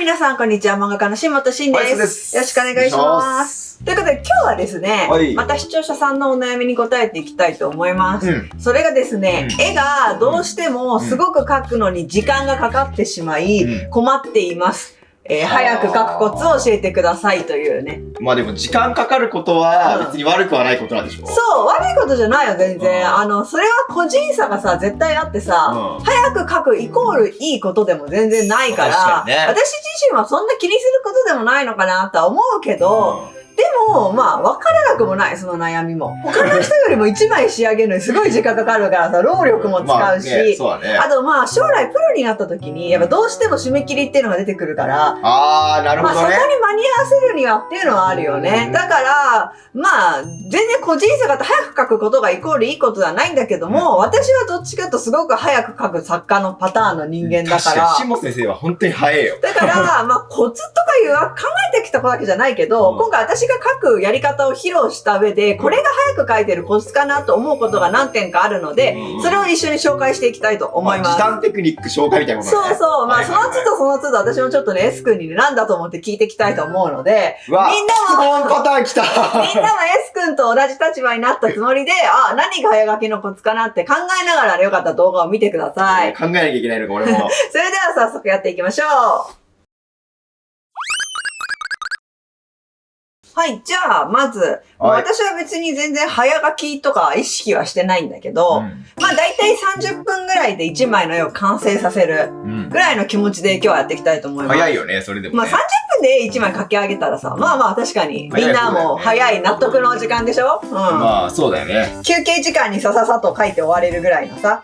皆さん、こんにちは。漫画家の新本慎です。よろしくお願いします。ということで、今日はですね、また視聴者さんのお悩みに答えていきたいと思います。それがですね、絵がどうしてもすごく描くのに時間がかかってしまい、困っています。早く描くコツを教えてくださいというね。まあでも時間かかることは別に悪くはないことなんでしょ？そう、悪いことじゃないよ、全然。それは個人差がさ、絶対あってさ、早く描くイコールいいことでも全然ないから、私自身はそんな気にすることでもないのかなとは思うけど、でも、まあ、わからなくもない、その悩みも。他の人よりも一枚仕上げるのにすごい時間かかるからさ、労力も使うし、あとまあ、将来プロになった時に、やっぱどうしても締め切りっていうのが出てくるから、なるほどね。まあ、そこに間に合わせるにはっていうのはあるよね。だから、まあ、全然個人差があって早く書くことがイコールいいことではないんだけども、私はどっちかとすごく早く書く作家のパターンの人間だから。下先生は本当に早いよ。だから、まあ、コツとかいう考えてきたわけじゃないけど、今回私が書くやり方を披露した上で、これが早く書いてるコツかなと思うことが何点かあるので、それを一緒に紹介していきたいと思います。時短テクニック紹介みたいなことね。そうそう。まあ、その都度私もちょっとね、S 君にね、何だと思って聞いていきたいと思うので、みんなも、質問パターン来た。みんなも S 君と同じ立場になったつもりで、何が早書きのコツかなって考えながらよかったら動画を見てください。考えなきゃいけないのか、俺も。それでは早速やっていきましょう。はい。じゃあ、まず、私は別に全然早書きとか意識はしてないんだけど、まあ大体30分ぐらいで1枚の絵を完成させるぐらいの気持ちで今日はやっていきたいと思います。早いよね、それでも、ね。まあ30分で1枚描き上げたらさ、まあまあ確かにみんなも早い納得の時間でしょ？まあそうだよね。休憩時間にさささと描いて終われるぐらいのさ。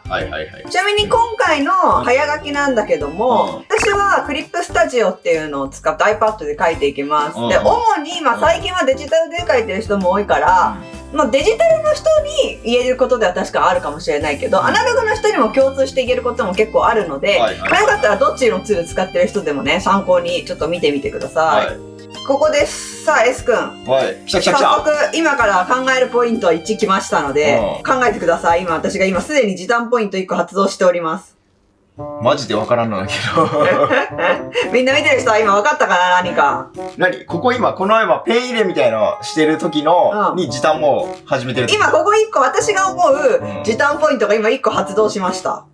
ちなみに今回の早書きなんだけども、私はクリップスタジオっていうのを使って iPad で描いていきます。で、主にまあ最近はデジタルで描いてる人も多いから、まあデジタルの人に言えることでは確かあるかもしれないけど、アナログの人にも共通して言えることも結構あるので、よかったらどっちのツール使ってる人でもね、参考にちょっと見てみてください。ここです。さあ S 君。早速今から考えるポイントは1来ましたので、考えてください。私がすでに時短ポイント1個発動しております。マジでわからんのだけど。みんな見てる人は今わかったかな、何か。ここ今、このペン入れみたいのしてる時の、に時短も始めてる。今ここ1個私が思う時短ポイントが今1個発動しました。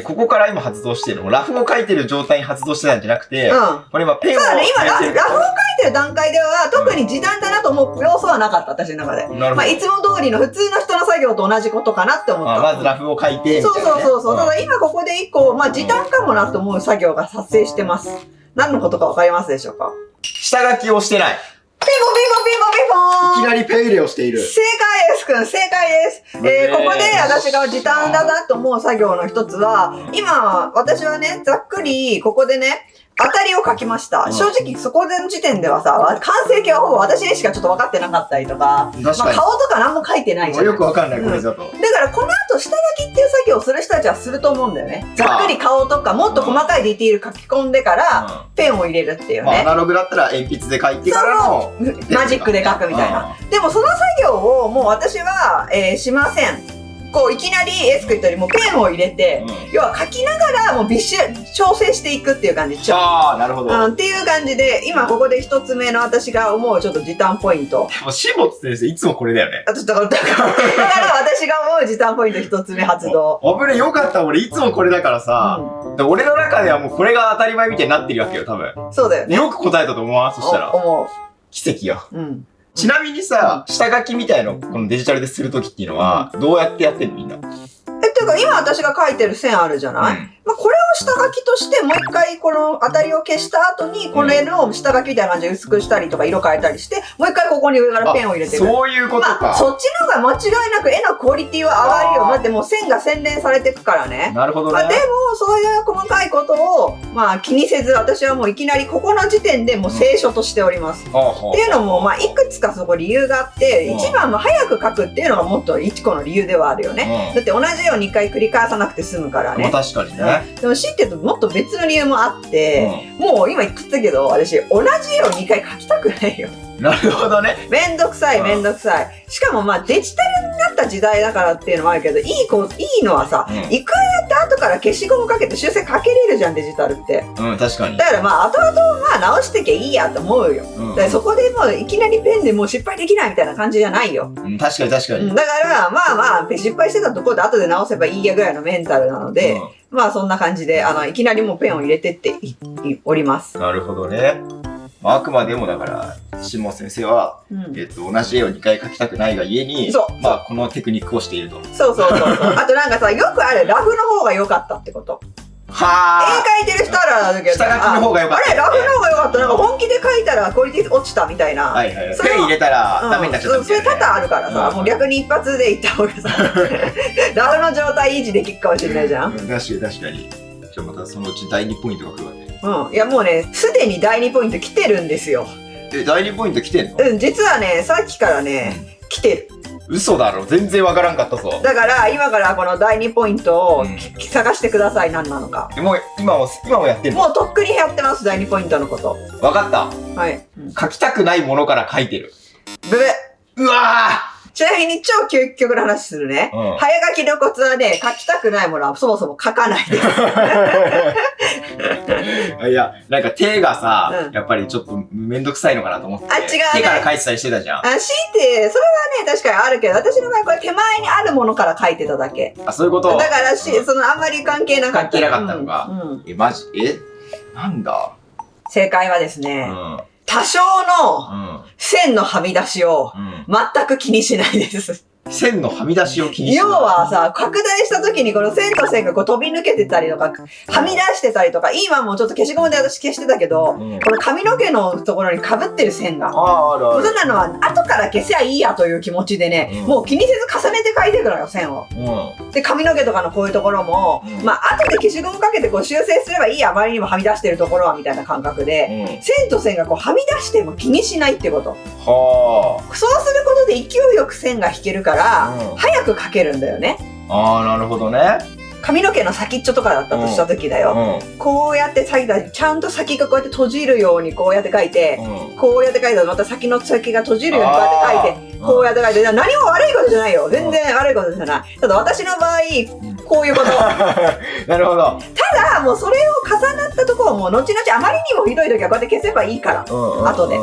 ここから今発動してるの？ラフを書いてる状態に発動してたんじゃなくて、これ今ペンを。そうだね、今ラフを書いてる段階では特に時短だなと思う要素はなかった、私の中で。まあいつも通りの普通の人の作業と同じことかなって思った。まずラフを書いて。そう。ただ今ここで1個、まあ時短かもなと思う作業が発生してます。何のことかわかりますでしょうか？下書きをしてない。ピンポン。いきなりペン入れをしている。正解です、くん。正解です。ここで私が時短だなと思う作業の一つは、今、私はね、ざっくり、ここでね、当たりを書きました。正直そこでの時点ではさ、完成形はほぼ私にしかちょっと分かってなかったりとか、まあ顔とか何も書いてないじゃん。よくわかんない、これだと。だからこの後下書きっていう作業をする人たちはすると思うんだよね。ざっくり顔とかもっと細かいディティール書き込んでから、ペンを入れるっていうね。アナログだったら鉛筆で書いてからのマジックで書くみたいな。でもその作業をもう私は、しません。こういきなりS君言ったよりもペンを入れて、要は書きながらもう調整していくっていう感じ。なるほど。っていう感じで、今ここで一つ目の私が思うちょっと時短ポイント。でも、しもつ先生いつもこれだよね。だから私が思う時短ポイント一つ目発動。危ね、よかった。俺いつもこれだからさ、俺の中ではもうこれが当たり前みたいになってるわけよ、多分。そうだよね。よく答えたと思わん、そしたら。思う。奇跡よ。ちなみにさ、下書きみたいの、このデジタルでするときっていうのは、どうやってやってんのみんな。てか今私が書いてる線あるじゃない、まあこれを下書きとしてもう一回この当たりを消した後にこれの下書きみたいな感じで薄くしたりとか色変えたりしてもう一回ここに上からペンを入れてる。そういうことか。まあそっちの方が間違いなく絵のクオリティは上がるよ。だってもう線が洗練されていくからね。なるほどね。まあでもそういう細かいことをまあ気にせず私はもういきなりここの時点でもう清書としております。っていうのもまあいくつかそこ理由があって一番も早く書くっていうのがもっと一個の理由ではあるよね。だって同じように一回繰り返さなくて済むからね。確かにね。でも強いて言うともっと別の理由もあって、もう今言ってたけど私同じ絵を2回描きたくないよ。なるほどね。めんどくさい。しかもまあデジタルになった時代だからっていうのもあるけど、いいのはさ、いくらやって後かから消しゴムかけて修正かけれるじゃん、デジタルって。うん、確かに。だからまあ後々まあ直してけいいやと思うよ。だからそこでもういきなりペンでもう失敗できないみたいな感じじゃないよ。うん、確かに確かに。だからまあまあ失敗してたところで後で直せばいいやぐらいのメンタルなので、まあそんな感じでいきなりもうペンを入れてっております。なるほどね。あくまでもだから下本先生は、同じ絵を2回描きたくないがゆえに、まあこのテクニックをしていると。そうそうそうそう。あとなんかさ、よくあるラフの方が良かったってこと。はあ。絵描いてる人あるあるけど、下書きの方が良かった。あれラフの方が良かった。なんか本気で描いたらクオリティ落ちたみたいな。はいはい。ペン入れたらダメになっちゃったみたいな。それ多々あるからさ、もう逆に一発でいった方がさ、ラフの状態維持できるかもしれないじゃん。確かに確かに。じゃあまたそのうち第2ポイントが来るわね。いやもうね、すでに第2ポイント来てるんですよ。第2ポイント来てんの？実はね、さっきからね、来てる。嘘だろ、全然わからんかったぞ。だから今からこの第2ポイントを探してください、何なのか。もう今もやってんの？もうとっくにやってます、第2ポイントのこと。わかった。はい。書きたくないものから書いてる。ブブ。うわー、ちなみに超究極の話するね。早書きのコツはね、書きたくないものはそもそも書かないです。いや、なんか手がさ、やっぱりちょっとめんどくさいのかなと思って。あ、違う、ね。手から書いてたりしてたじゃん。強いて、それはね、確かにあるけど、私の場合これ手前にあるものから書いてただけ。あ、そういうこと？だからあんまり関係なかった。関係なかったのか。マジ？なんだ？正解はですね、多少の線のはみ出しを全く気にしないです。線のはみ出しを気にしない。要はさ、拡大した時にこの線と線がこう飛び抜けてたりとか、はみ出してたりとか、今もちょっと消しゴムで私消してたけど、この髪の毛のところに被ってる線が。そんなのは後から消せばいいやという気持ちでね、もう気にせず重ねて描いていくのよ、線を。で、髪の毛とかのこういうところも、まあ後で消しゴムかけてこう修正すればいいや、あまりにもはみ出してるところはみたいな感覚で、線と線がこうはみ出しても気にしないってこと。そうすることで勢いよく線が引けるから、早く描けるんだよね。ああ、なるほどね。髪の毛の先っちょとかだったとした時だよ。こうやってちゃんと先がこうやって閉じるようにこうやって描いて、こうやって描いたらまた先の先が閉じるようにこうやって描いて、こうやって描いて、何も悪いことじゃないよ。全然悪いことじゃない。ただ私の場合、こういうこと。なるほど。ただ、もうそれを重なったところも、後々あまりにもひどい時はこうやって消せばいいから。後で。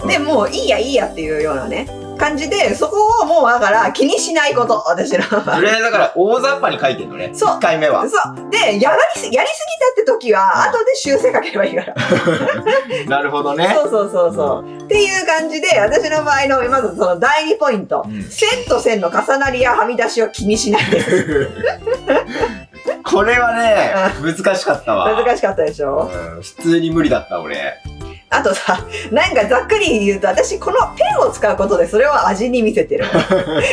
で、もういいやっていうようなね。感じで、そこをもうだから気にしないこと、私の。それだから大雑把に書いてんのね。そう。1回目は。そう。で、やりすぎたって時は、後で修正かければいいから。なるほどね。そう。っていう感じで、私の場合の、まずその第2ポイント。線と線の重なりやはみ出しを気にしないです。これはね、難しかったわ。難しかったでしょ？普通に無理だった、俺。あとさ、なんかざっくり言うと、私このペンを使うことでそれを味に見せてる。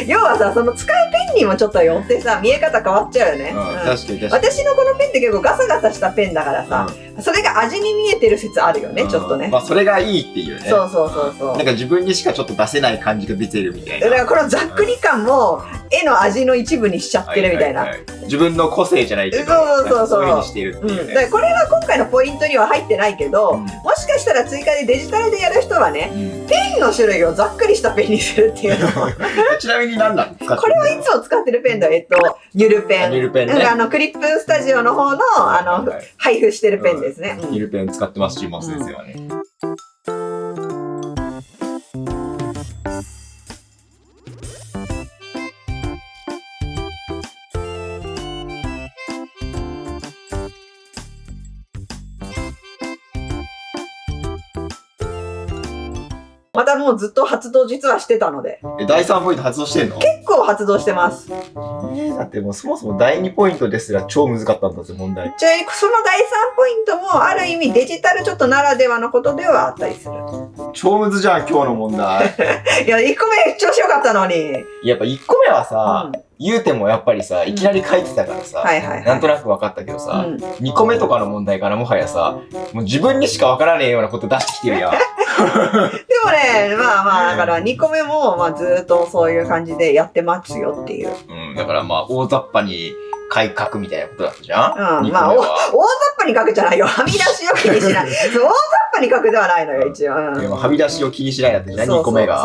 要はさ、その使うペンにもちょっとよってさ、見え方変わっちゃうよね。確かに。私のこのペンって結構ガサガサしたペンだからさ、それが味に見えてる説あるよね、ちょっとね。まあそれがいいっていうね。そう。なんか自分にしかちょっと出せない感じが出てるみたいな。だからこのざっくり感も絵の味の一部にしちゃってるみたいな。自分の個性じゃないけど、そういう風にしてるっていうね。だからこれは今回のポイントには入ってないけど、もしかしたら追加でデジタルでやる人はね、ペンの種類をざっくりしたペンにするっていうのを。ちなみに何なんですか？これはいつも使ってるペンだ。ニュルペン。ニュルペンね。クリップスタジオの方の、配布してるペンですね。ニュルペン使ってます、下本先生はね。またもうずっと発動実はしてたので。第3ポイント発動してんの？結構発動してます。だってもうそもそも第2ポイントですら超難かったんだぜ、問題。ちなみにその第3ポイントもある意味デジタルちょっとならではのことではあったりする。超むずじゃん、今日の問題。いや、1個目調子よかったのに。やっぱ1個目はさ、言うてもやっぱりさ、いきなり書いてたからさ、なんとなく分かったけどさ、2個目とかの問題からもはやさ、もう自分にしか分からねえようなこと出してきてるやん。でもね、まあ、だから2個目も、まあずーっとそういう感じでやってますよっていう。だからまあ大雑把に書くみたいなことだったじゃん。まあ大雑把に書くじゃないよ。はみ出しを気にしない。大雑把に書くではないのよ、一応。はみ出しを気にしないだったじゃん、2個目が。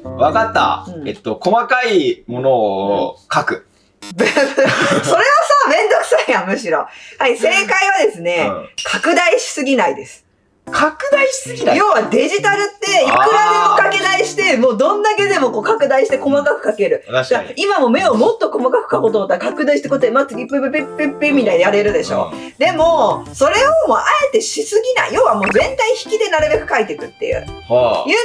わかった。細かいものを書く。それはさ、めんどくさいやむしろ。はい、正解はですね、拡大しすぎないです。拡大しすぎない。要はデジタルっていくらでも拡大して、もうどんだけでもこう拡大して細かく描ける。確かに。今も目をもっと細かく描こうと思ったら拡大してこうやって、まずピッピッピッピッピッみたいにやれるでしょ。でも、それをもうあえてしすぎない。要はもう全体引きでなるべく描いていくっていう。いう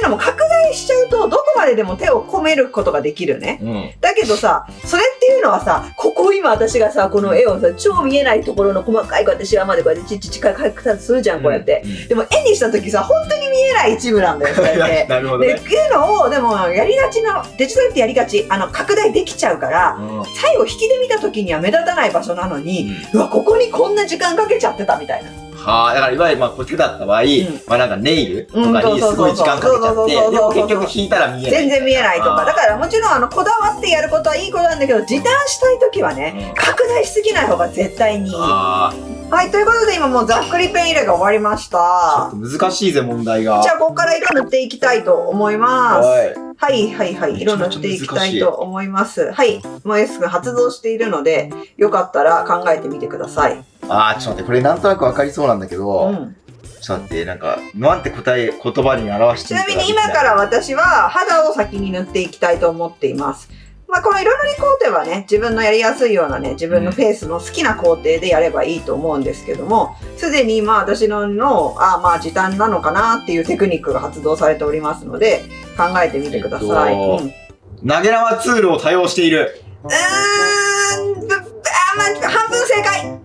のも拡大しちゃうと、どこまででも手を込めることができるね。だけどさ、それっていうのはさ、ここ今私がさ、この絵をさ、超見えないところの細かいこうやってシワまでこうやってちっちゃい描くたするじゃん、こうやって。でも絵にした時さ、本当に見えない一部なんだよ、それって。なるほどね。っていうのを、でも、やりがちな、デジタルってやりがち、拡大できちゃうから、最後引きで見た時には目立たない場所なのに、うわ、ここにこんな時間かけちゃってたみたいな。はあ、だからいわゆるまあこう手だった場合、まあなんかネイルとかにすごい時間かけちゃって、でも結局引いたら見えない。全然見えないとか。だからもちろんこだわってやることはいいことなんだけど、時短したい時はね、拡大しすぎない方が絶対にいい。はい、ということで今もうざっくりペン入れが終わりました。難しいぜ、問題が。じゃあここから色塗っていきたいと思います。はいはいはい。色塗っていきたいと思います。はい。もう S 君発動しているので、よかったら考えてみてください。ちょっと待って、これなんとなくわかりそうなんだけど、ちょっと待って、なんか、なんて言葉に表してちなみに今から私は肌を先に塗っていきたいと思っています。まあこの色塗り工程はね、自分のやりやすいようなね、自分のペースの好きな工程でやればいいと思うんですけども、すでにまあ私のまあ時短なのかなっていうテクニックが発動されておりますので、考えてみてください。投げ縄ツールを多用している。まあ半分正解。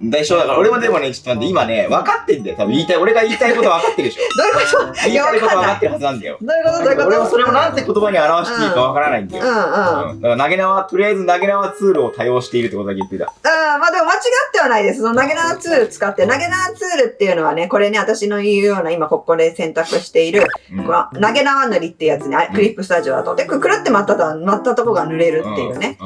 でしょ。だから俺もでもね、ちょっと待って、今ね、分かってんだよ。多分俺が言いたいこと分かってるでしょ。どういうこと？言いたいこと分かってるはずなんだよ。どういうこと？どういうこと？俺もそれもなんて言葉に表していいか分からないんだよ。だからとりあえず投げ縄ツールを多用しているってことだけ言ってた。まあでも間違ってはないです。その投げ縄ツール使って、投げ縄ツールっていうのはね、これね、私の言うような今ここで選択している、この投げ縄塗りってやつね、クリップスタジオだと。で、くるって巻ったとこが塗れるっていうね。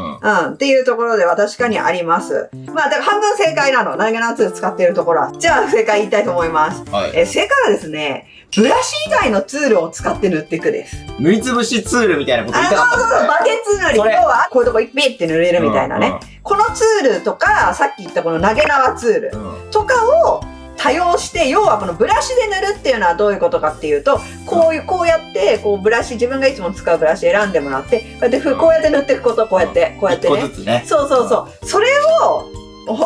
っていうところでは確かにあります。まあだから半分正解なの。投げ縄ツール使っているところは。じゃあ正解言いたいと思います。正解はですね、ブラシ以外のツールを使って塗っていくです。塗りつぶしツールみたいなこと言いたかった。そう、バケツ塗り。要は、こういうとこピッて塗れるみたいなね。このツールとか、さっき言ったこの投げ縄ツールとかを多用して、要はこのブラシで塗るっていうのはどういうことかっていうと、こうやって、こうブラシ、自分がいつも使うブラシ選んでもらって、こうやって塗っていくこと、こうやってね。一個ずつね。そう。それを、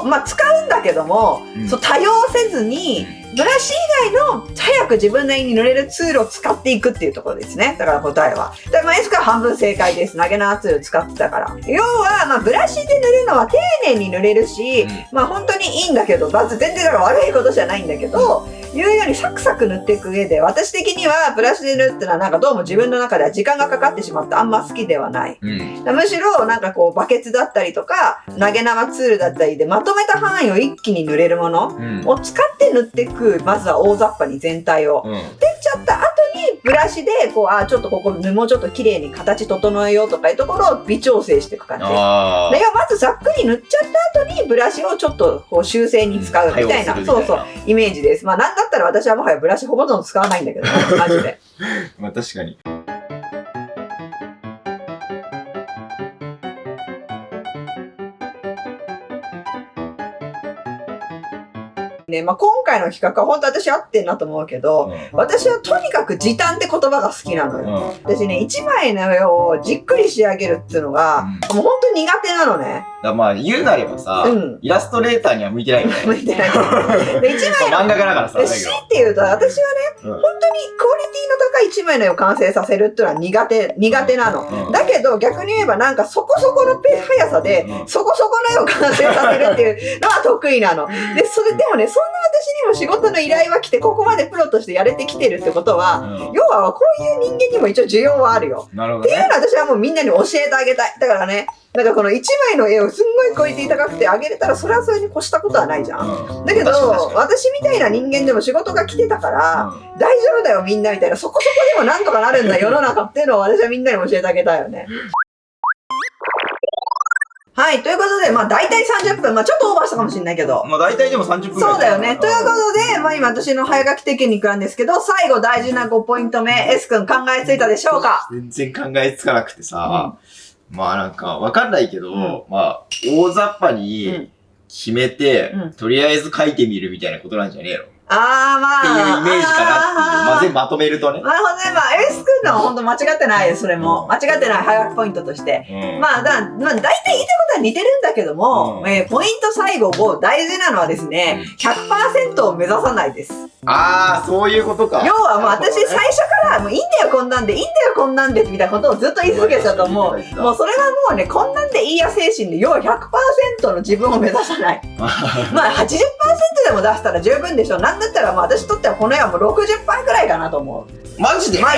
まあ、使うんだけども、多用せずに、ブラシ以外の早く自分なりに塗れるツールを使っていくっていうところですね。だから答えは。だからS から半分正解です。投げ縄ツール使ってたから。要は、まあ、ブラシで塗るのは丁寧に塗れるし、まあ、本当にいいんだけど、全然だから悪いことじゃないんだけど、いうようにサクサク塗っていく上で、私的にはブラシで塗るってのはなんかどうも自分の中では時間がかかってしまってあんま好きではない。むしろなんかこうバケツだったりとか投げ縄ツールだったりでまとめた範囲を一気に塗れるものを使って塗っていく、まずは大雑把に全体を。でっちゃった後にブラシでこうちょっとここもうちょっと綺麗に形整えようとかいうところを微調整していく感じ。でまずざっくり塗っちゃった後にブラシをちょっとこう修正に使うみたいな、イメージです。まあなんだったら私はもはやブラシほとんど使わないんだけどね、マジで。まあ確かに。ね、まあ、今回の企画は本当私合ってんなと思うけど、私はとにかく時短って言葉が好きなのよ。私ね、一枚の絵をじっくり仕上げるっていうのが、もう本当に苦手なのね。まあ言うなればさ、イラストレーターには向いてないよね。向いてない。で、一枚の漫画家だからさ。強いて言うと、私はね、本当にクオリティの高い一枚の絵を完成させるっていうのは苦手なの。だけど逆に言えばなんかそこそこの速さで、そこそこの絵を完成させるっていうのは得意なの。でもね、そんな私にも仕事の依頼は来て、ここまでプロとしてやれてきてるってことは、要はこういう人間にも一応需要はあるよ。なるほどね。っていうのは私はもうみんなに教えてあげたい。だからね、なんかこの一枚の絵をすんごいクオリティ高くてあげれたら、それはそれに越したことはないじゃん。だけど、私みたいな人間でも仕事が来てたから、大丈夫だよみんなみたいな、そこそこでもなんとかなるんだ世の中っていうのを私はみんなに教えてあげたいよね。はい。ということで、まあ大体30分。まあちょっとオーバーしたかもしれないけど。まあ大体でも30分ぐらい。そうだよね。ということで、まあ今私の早書きテクニックなんですけど、最後大事な5ポイント目、S 君考えついたでしょうか？全然考えつかなくてさ、まあなんかわかんないけど、まあ大雑把に、決めて、とりあえず書いてみるみたいなことなんじゃねえの？まあ。っていうイメージかなっていう。まあ全部まとめるとね。なるほどね。まあ、エース君のは本当間違ってないよ、それも。間違ってない早書きポイントとして。まあ、大体言いたいことは似てるんだけども、ポイント最後を大事なのはですね、100% を目指さないです。そういうことか。要はもう私最初からもういいんだよこんなんで、いいんだよこんなんでみたいなことをずっと言い続けてたと思う。もうそれはもうね、こんなんでいいや精神で、要は 100% の自分を目指さない。まあ 80% でも出したら十分でしょ。なんだったらまあ私にとってはこの絵はもう 60% くらいかなと思う。マジで？マ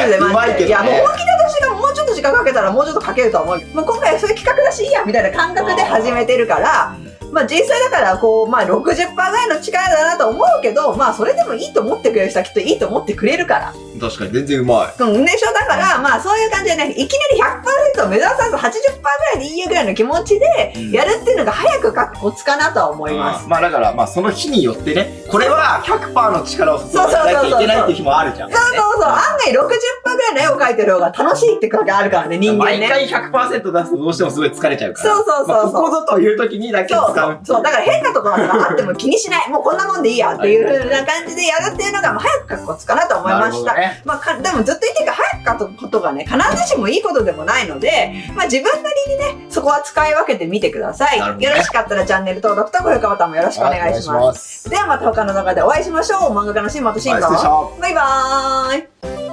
ジで。いや、もう本本気で私がもうちょっと時間かけたらもうちょっとかけると思う。もう今回はそういう企画だしいいやみたいな感覚で始めてるから、まあ実際だからこう、まあ 60% ぐらいの力だなと思うけど、まあそれでもいいと思ってくれる人はきっといいと思ってくれるから。確かに全然うまい。でしょ。だから、まあそういう感じでね、いきなり 100% を目指さず 80% ぐらいでいいやぐらいの気持ちでやるっていうのが早く書くコツかなとは思います。まあだから、まあその日によってね、これは 100% の力を注がなきゃいけないっていう日もあるじゃん。そう。案外 60% ぐらいの絵を描いてる方が楽しいってことがあるからね、人間ね。毎回 100% 出すとどうしてもすごい疲れちゃうから。そう。ここぞという時にだけ使う。そう。だから変なところがあっても気にしない。もうこんなもんでいいやっていう風な感じでやるっていうのが早く書くコツかなと思いました。まあでもずっと言ってるから早く書くことがね、必ずしもいいことでもないので、まあ自分なりにね、そこは使い分けてみてください。よろしかったらチャンネル登録と高評価ボタンもよろしくお願いします。ではまた他の動画でお会いしましょう。漫画家の新本慎吾。バイバーイ。